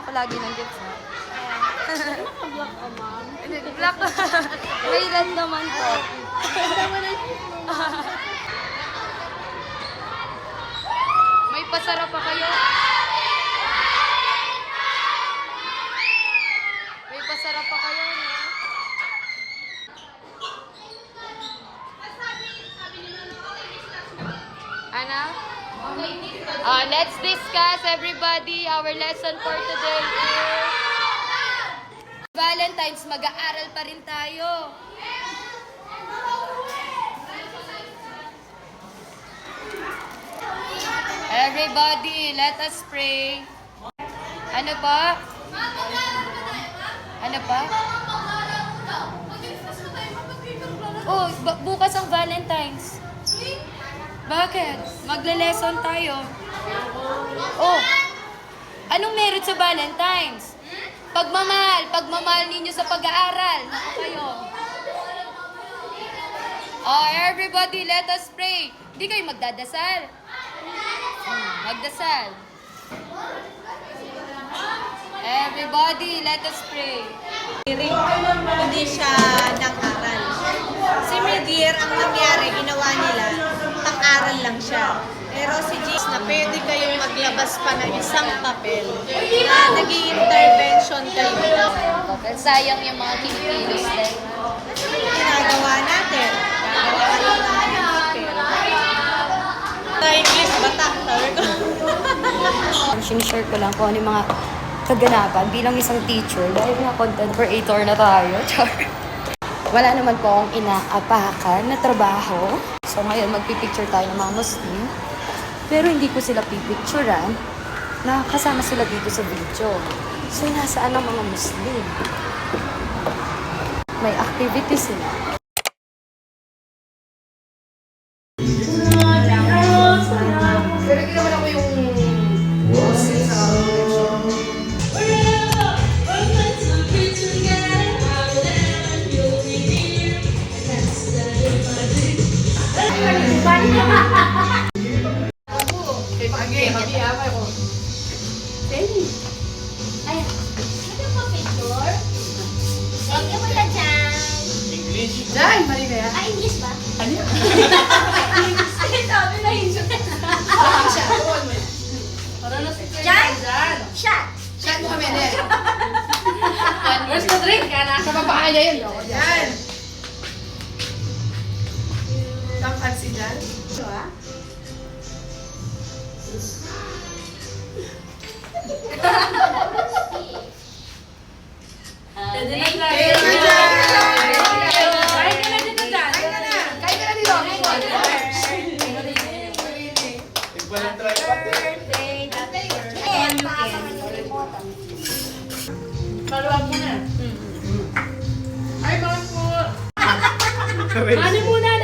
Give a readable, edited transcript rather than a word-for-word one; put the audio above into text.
ako lagi ng gifts. Naka-block ka, ma'am. Black. May red naman po. May pasara pa kayo? May pasara pa kayo, no? Ana? Let's discuss, everybody. Our lesson for today is Valentine's. Mag-aaral pa rin tayo. Everybody, let us pray. Ano pa? Ano pa? Oh, bukas ang Valentine's. Bakit? Magle-lesson tayo. Oh, anong meron sa Valentine's? Pagmamahal ninyo sa pag-aaral. Naku kayo. Oh, everybody, let us pray. Hindi kayo magdadasal. Magdasal. Everybody, let us pray. Hindi siya nag-aral. Si Medir, ang nangyari, ginawa nila, pang-aral lang siya. Pero si Gis na pwede kayong maglabas pa ng isang papel na nag-i-intervention kayo. Sayang yung mga kinikilos din. Ginagawa natin. Gagawa natin ng papel. Sa English, batak. Sabi ko. Sinishare ko lang kung ano yung mga kaganapan bilang isang teacher dahil nga content creator na tayo. Wala naman po akong inaapakan na trabaho. So ngayon magpipicture tayo ng mga Muslim. Pero hindi ko sila pipicturean na kasama sila dito sa video. So nasaan ang mga Muslim? May activity sila. Pero ginawa ko yung boses sa Diyan, mali na yan. Ah, English ba? Ano yan? Sabi na English. Diyan! Shot. Shot mo kami, Nel. Where's the drink? Sa babae niya yun. Diyan! Tampan si Jan. Pwede na Kain ka na dyan! Kain ka na dito dyan! Kain ka na dito! Paluwag mo na. Ay, bakit po? Ano muna